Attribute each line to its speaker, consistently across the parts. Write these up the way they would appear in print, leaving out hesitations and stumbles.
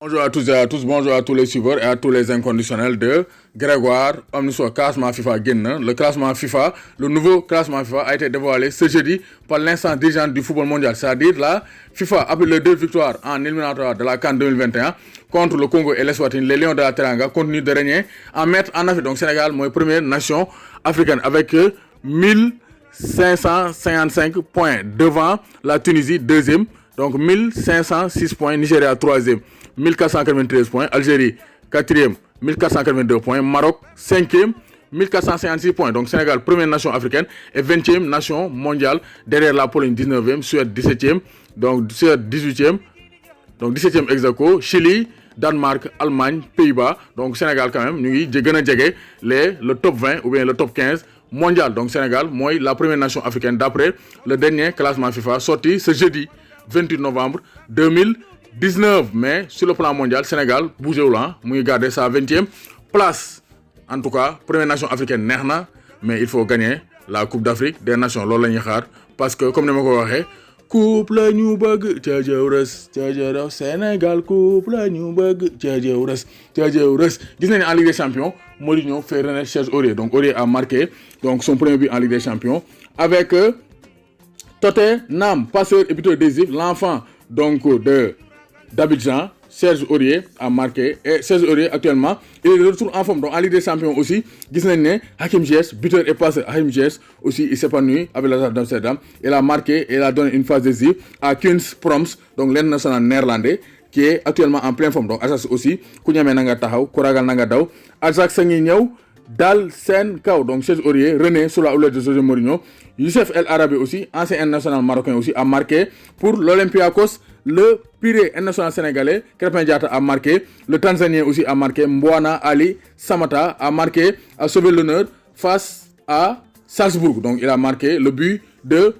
Speaker 1: Bonjour à tous et à tous, bonjour à tous les suiveurs et à tous les inconditionnels de Grégoire Omniso. Classement FIFA Guinne. Le classement FIFA, le nouveau classement FIFA a été dévoilé ce jeudi par l'instance dirigeante du football mondial, c'est-à-dire la FIFA, après les 2 victoires en éliminatoire de la CAN 2021 contre le Congo et l'Eswatini, les Lions de la Teranga continuent de régner en maître en Afrique. Donc Sénégal, moi, première nation africaine avec 1555 points devant la Tunisie, deuxième. Donc 1506 points, Nigeria troisième, 1493 points, Algérie quatrième, 1482 points, Maroc cinquième, 1456 points. Donc Sénégal, première nation africaine et 20e nation mondiale derrière la Pologne 19e, Suède 17e, donc Suède 18e, donc 17e ex aequo, Chili, Danemark, Allemagne, Pays-Bas. Donc Sénégal quand même, nous le top 20 ou bien le top 15 mondial. Donc Sénégal, moi, la première nation africaine d'après le dernier classement FIFA sorti ce jeudi 28 novembre 2019. Mais sur le plan mondial, Sénégal bouge au là, il garde sa 20e place. En tout cas, première nation africaine nerna, mais il faut gagner la Coupe d'Afrique des Nations. Parce que comme nous l'avons dit, coupe la ñu bëgg Sénégal coupe la ñu bëgg gis nañ en Ligue des Champions Mourinho fait renaître Serge Aurier. Donc Aurier a marqué donc son premier but en Ligue des Champions avec Tottenham, passeur et buteur décisif, l'enfant donc d'Abidjan, Serge Aurier a marqué. Et Serge Aurier actuellement il est de retour en forme. Donc en Ligue des Champions aussi, gis nañ ne Hakim Ziyech, buteur et passeur. Hakim Ziyech aussi il s'épanouit avec l'Ajax d'Amsterdam. Il a marqué et il a donné une phase décisive à Queens Proms, donc l'international néerlandais qui est actuellement en pleine forme. Donc Ajax aussi, ku ñamee na nga taxaw, ku ragal na nga daw. Ajax a ngi ñëw dal sen kaw. Donc Serge Aurier renaît sous la houlette de José Mourinho. Youssef El Arabi aussi, ancien international marocain aussi, a marqué pour l'Olympiakos. Le Pirée international sénégalais, Krépin Diatta a marqué. Le Tanzanien aussi a marqué. Mbwana Ali Samata a marqué, a sauvé l'honneur face à Salzbourg. Donc il a marqué le but de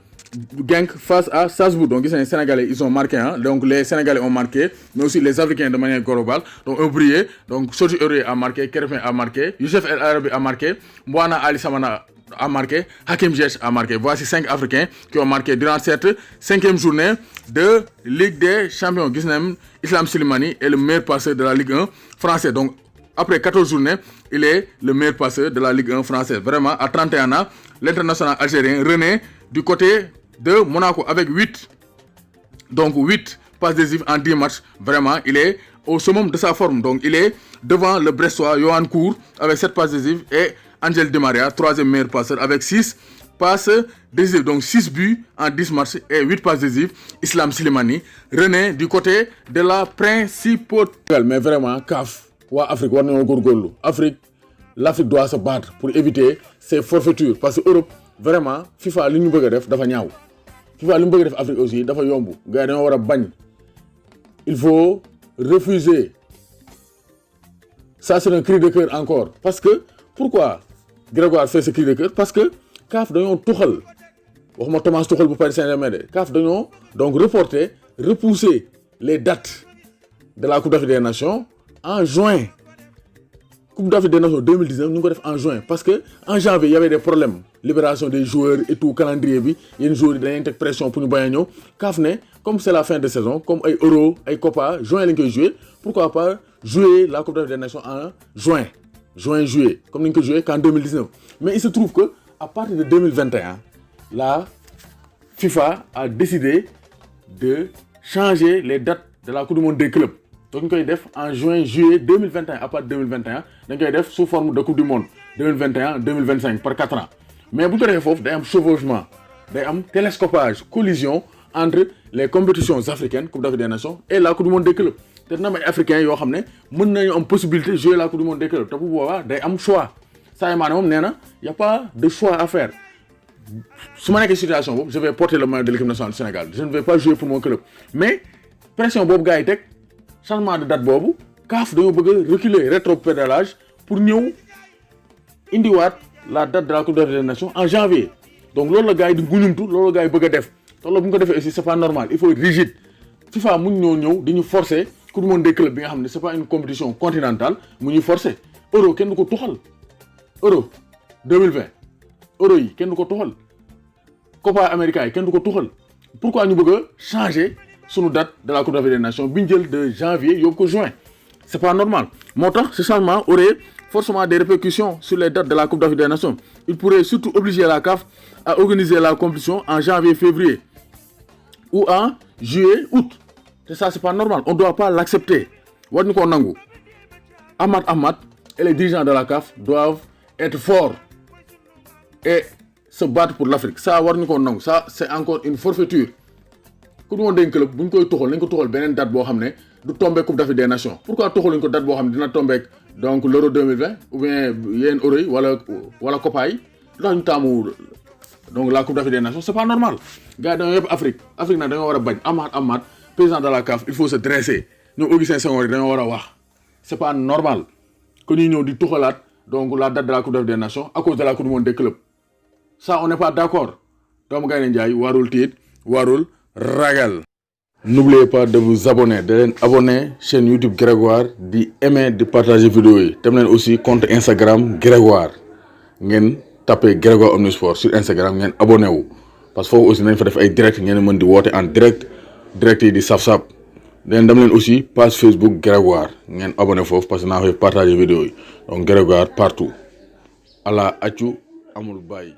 Speaker 1: Genk face à Salzbourg. Donc les Sénégalais ils ont marqué. Hein? Donc les Sénégalais ont marqué, mais aussi les Africains de manière globale. Donc ont brillé. Donc Serge Aurier a marqué, Krépin a marqué, Youssef El Arabi a marqué, Mbwana Ali Samata a marqué, Hakim Ziyech a marqué. Voici 5 Africains qui ont marqué durant cette 5e journée de Ligue des Champions. Gisnem Islam Slimani est le meilleur passeur de la Ligue 1 française. Donc après 14 journées, il est le meilleur passeur de la Ligue 1 française. Vraiment, à 31 ans, l'international algérien renaît du côté de Monaco avec 8 passes décisives en 10 matchs. Vraiment, il est au summum de sa forme. Donc il est devant le Brestois Yohan Kour avec 7 passes décisives et Angel Di Maria, 3e meilleur passeur avec 6 passes décisives. Donc 6 buts en 10 matchs et 8 passes décisives. Islam Slimani renaît du côté de la principauté. Mais vraiment, CAF, Afrique, l'Afrique doit se battre pour éviter ces forfaitures. Parce que l'Europe, vraiment, FIFA, li ñu bëgg def dafa ñaaw. FIFA, li mu bëgg def Afrique aussi, dafa yomb. Gars, dañoo war a bañ. Il faut refuser. Ça, c'est un cri de cœur encore. Parce que, pourquoi Grégoire fait ce cri de cœur? Parce que CAF dañoo tuxal waxuma Thomas Tuchel bu Paris Saint-Germain de CAF dañoo donc repousser les dates de la Coupe d'Afrique des Nations en juin. Coupe d'Afrique des Nations 2019 ñu ko def en juin parce que en janvier il y avait des problèmes, libération des joueurs et tout, calendrier bi yenn joueurs yi dañuy teg pression pour ñu bañ a ñëw. CAF ne comme c'est la fin de saison, comme ay Euro ay Copa juin lañ koy jouer, pourquoi pas jouer la Coupe d'Afrique des Nations en juillet, comme nous avons joué qu'en 2019. Mais il se trouve que à partir de 2021, la FIFA a décidé de changer les dates de la Coupe du Monde des clubs. Donc nous avons fait en juillet 2021, à partir de 2021, nous avons fait sous forme de Coupe du Monde 2021-2025 par 4 ans. Mais vous avez fait un chevauchement, un télescopage, collision entre les compétitions africaines, Coupe d'Afrique des Nations, et la Coupe du Monde des clubs. Te dina am ay africains yoo xam ne mën nañu am possibilité de jouer la Coupe du Monde des clubs te bu boobaa day am choix Sadio Mané moom nee na y a pas de choix à faire su ma nekkee situation boobu je vais porter le maillot de l'équipe nationale du Sénégal, je ne vais pas jouer pour mon club. Mais pression boobu gars yi teg changement de date boobu CAF dañoo bëgg a reculer rétropédalage pour ñëw indiwaat la date de la Coupe d'Afrique des Nations en janvier. Donc loolu la gars yi di guñumtu, loolu la gars yi bëgg a def te loolu bu ñu ko defee aussi c'est pas normal, il faut être rigide. FIFA mu ñëw di ñu forcer Coupe du Monde des clubs bi nga xam ne c'est pas une compétition continentale mu ñuy forcer. Euro kenn du ko tuxal, Euro 2020 Euro yi kenn du ko tuxal, Copa América yi kenn du ko tuxal. Pourquoi ñu bëgg a changer sunu date de la Coupe d'Afrique des Nations bi ñu jël de janvier yóbbu ko juin c'est pas normal moo tax ce changement aurait forcément des répercussions sur les dates de la Coupe d'Afrique des Nations. Il pourrait surtout obliger la CAF à organiser la compétition en janvier, février ou en juillet, août. Et ça, c'est pas normal. On ne doit pas l'accepter. Ahmad et les dirigeants de la CAF doivent être forts et se battre pour l'Afrique. Ça, ça c'est encore une forfaiture. Tout le monde a un club, si on a une date du tomber Coupe d'Afrique des Nations. Pourquoi tu as une date qui tomber donc l'Euro 2020 ou bien une Euro wala Copa yi donc la Coupe d'Afrique des Nations c'est pas normal. Gars dañoo yëpp Afrique nag dañoo war a bañ Ahmad président de la CAF il faut se dresser ñoom Augustin Senghor dañoo war a wax c'est pas normal que ñuy ñëw di tuxalaat donc la date de la Coupe d'Afrique des Nations à cause de la Coupe du monde des clubs. Ça on n'est pas d'accord. doomu Gaynde Njaay warul tiit warul ragal. N'oubliez pas de vous abonner, de abonner chaîne YouTube Grégoire, d'aimer, de partager vidéo yi. Tam leen aussi compte Instagram Grégoire. Ngeen tapez Grégoire Omnisport sur Instagram ngeen abonné wu. Parce que foofu aussi nañ fa def ay direct ngeen mën di woote en direct yi di saf-saf. Dam leen aussi page Facebook Grégoire ngeen abonné foofu parce que naa fay partager vidéo yi. Donc Grégoire partout. Allah accu amul bàyyi.